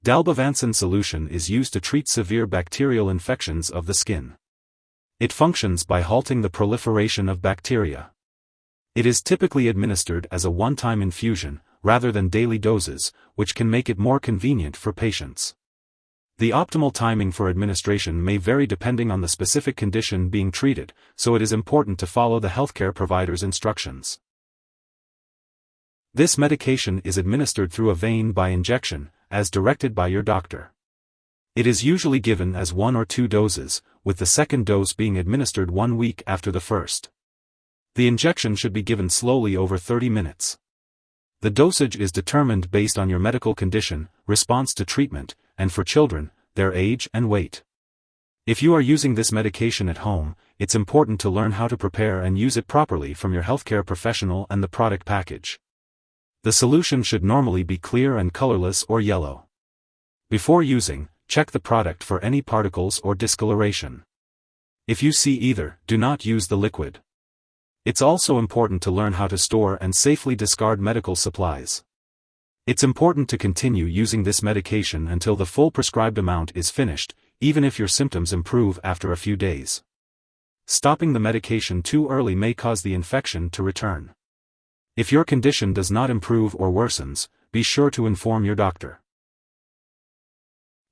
Dalbavancin solution is used to treat severe bacterial infections of the skin. It functions by halting the proliferation of bacteria. It is typically administered as a one-time infusion, rather than daily doses, which can make it more convenient for patients. The optimal timing for administration may vary depending on the specific condition being treated, so it is important to follow the healthcare provider's instructions. This medication is administered through a vein by injection, as directed by your doctor. It is usually given as 1 or 2 doses, with the second dose being administered 1 week after the first. The injection should be given slowly over 30 minutes. The dosage is determined based on your medical condition, response to treatment, and for children, their age and weight. If you are using this medication at home, it's important to learn how to prepare and use it properly from your healthcare professional and the product package. The solution should normally be clear and colorless or yellow. Before using, check the product for any particles or discoloration. If you see either, do not use the liquid. It's also important to learn how to store and safely discard medical supplies. It's important to continue using this medication until the full prescribed amount is finished, even if your symptoms improve after a few days. Stopping the medication too early may cause the infection to return. If your condition does not improve or worsens, be sure to inform your doctor.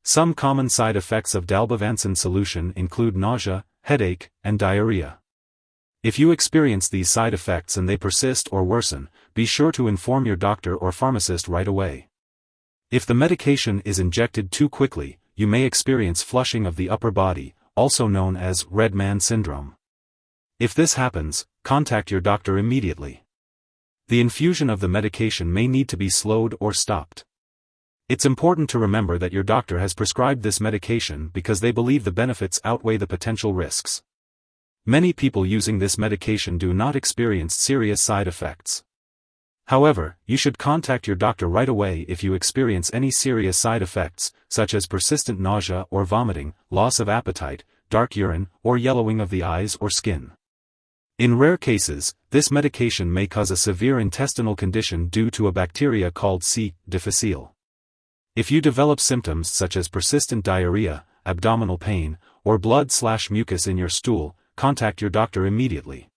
Some common side effects of dalbavancin solution include nausea, headache, and diarrhea. If you experience these side effects and they persist or worsen, be sure to inform your doctor or pharmacist right away. If the medication is injected too quickly, you may experience flushing of the upper body, also known as red man syndrome. If this happens, contact your doctor immediately. The infusion of the medication may need to be slowed or stopped. It's important to remember that your doctor has prescribed this medication because they believe the benefits outweigh the potential risks. Many people using this medication do not experience serious side effects. However, you should contact your doctor right away if you experience any serious side effects, such as persistent nausea or vomiting, loss of appetite, dark urine, or yellowing of the eyes or skin. In rare cases, this medication may cause a severe intestinal condition due to a bacteria called C. difficile. If you develop symptoms such as persistent diarrhea, abdominal pain, or blood/mucus in your stool, contact your doctor immediately.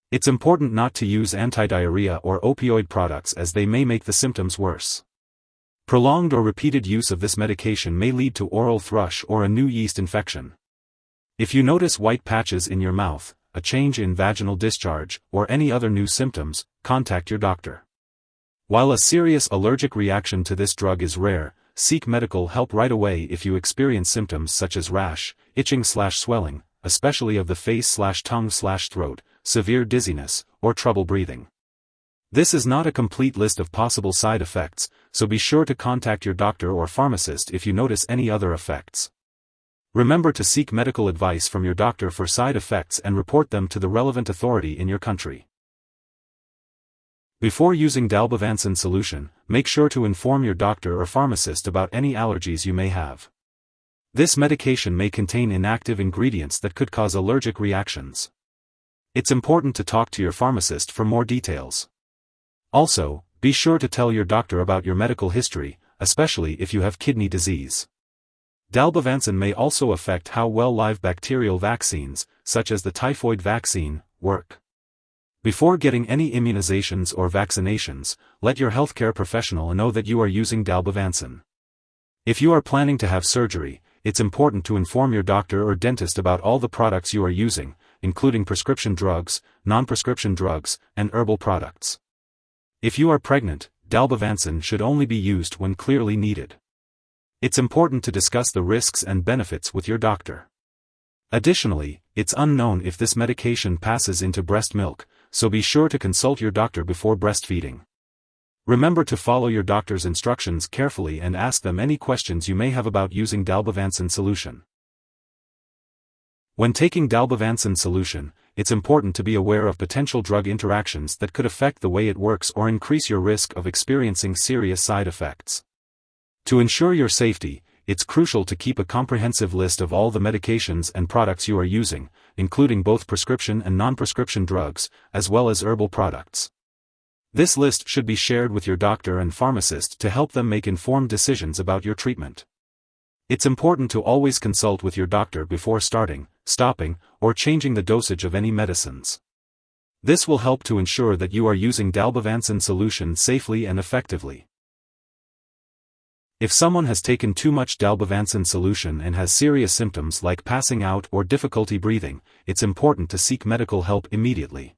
It's important not to use anti-diarrhea or opioid products as they may make the symptoms worse. Prolonged or repeated use of this medication may lead to oral thrush or a new yeast infection. If you notice white patches in your mouth, a change in vaginal discharge, or any other new symptoms, contact your doctor. While a serious allergic reaction to this drug is rare, seek medical help right away if you experience symptoms such as rash, itching/swelling, especially of the face/tongue/throat, severe dizziness, or trouble breathing. This is not a complete list of possible side effects, so be sure to contact your doctor or pharmacist if you notice any other effects. Remember to seek medical advice from your doctor for side effects and report them to the relevant authority in your country. Before using dalbavancin solution, make sure to inform your doctor or pharmacist about any allergies you may have. This medication may contain inactive ingredients that could cause allergic reactions. It's important to talk to your pharmacist for more details. Also, be sure to tell your doctor about your medical history, especially if you have kidney disease. Dalbavancin may also affect how well live bacterial vaccines, such as the typhoid vaccine, work. Before getting any immunizations or vaccinations, let your healthcare professional know that you are using dalbavancin. If you are planning to have surgery, it's important to inform your doctor or dentist about all the products you are using, including prescription drugs, non-prescription drugs, and herbal products. If you are pregnant, dalbavancin should only be used when clearly needed. It's important to discuss the risks and benefits with your doctor. Additionally, it's unknown if this medication passes into breast milk, so be sure to consult your doctor before breastfeeding. Remember to follow your doctor's instructions carefully and ask them any questions you may have about using dalbavancin solution. When taking dalbavancin solution, it's important to be aware of potential drug interactions that could affect the way it works or increase your risk of experiencing serious side effects. To ensure your safety, it's crucial to keep a comprehensive list of all the medications and products you are using, including both prescription and non-prescription drugs, as well as herbal products. This list should be shared with your doctor and pharmacist to help them make informed decisions about your treatment. It's important to always consult with your doctor before starting, stopping, or changing the dosage of any medicines. This will help to ensure that you are using Dalbavancin solution safely and effectively. If someone has taken too much Dalbavancin solution and has serious symptoms like passing out or difficulty breathing, it's important to seek medical help immediately.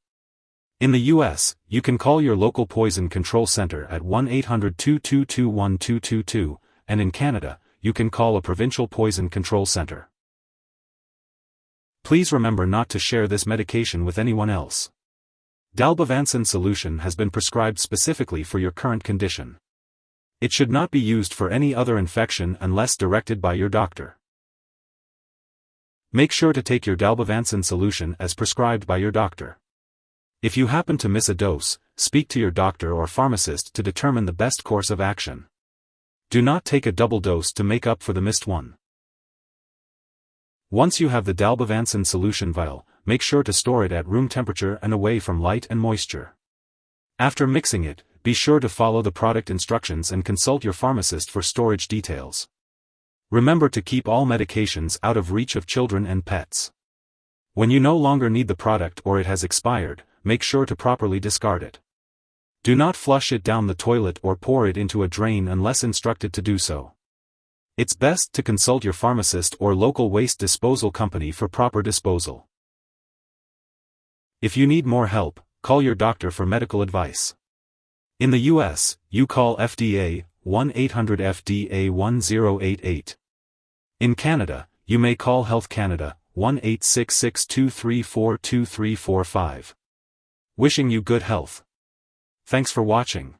In the US, you can call your local poison control center at 1-800-222-1222, and in Canada, you can call a provincial poison control center. Please remember not to share this medication with anyone else. Dalbavancin solution has been prescribed specifically for your current condition. It should not be used for any other infection unless directed by your doctor. Make sure to take your Dalbavancin solution as prescribed by your doctor. If you happen to miss a dose, speak to your doctor or pharmacist to determine the best course of action. Do not take a double dose to make up for the missed one. Once you have the Dalbavancin solution vial, make sure to store it at room temperature and away from light and moisture. After mixing it, be sure to follow the product instructions and consult your pharmacist for storage details. Remember to keep all medications out of reach of children and pets. When you no longer need the product or it has expired, make sure to properly discard it. Do not flush it down the toilet or pour it into a drain unless instructed to do so. It's best to consult your pharmacist or local waste disposal company for proper disposal. If you need more help, call your doctor for medical advice. In the US, you call FDA, 1-800-FDA-1088. In Canada, you may call Health Canada, 1-866-234-2345. Wishing you good health. Thanks for watching.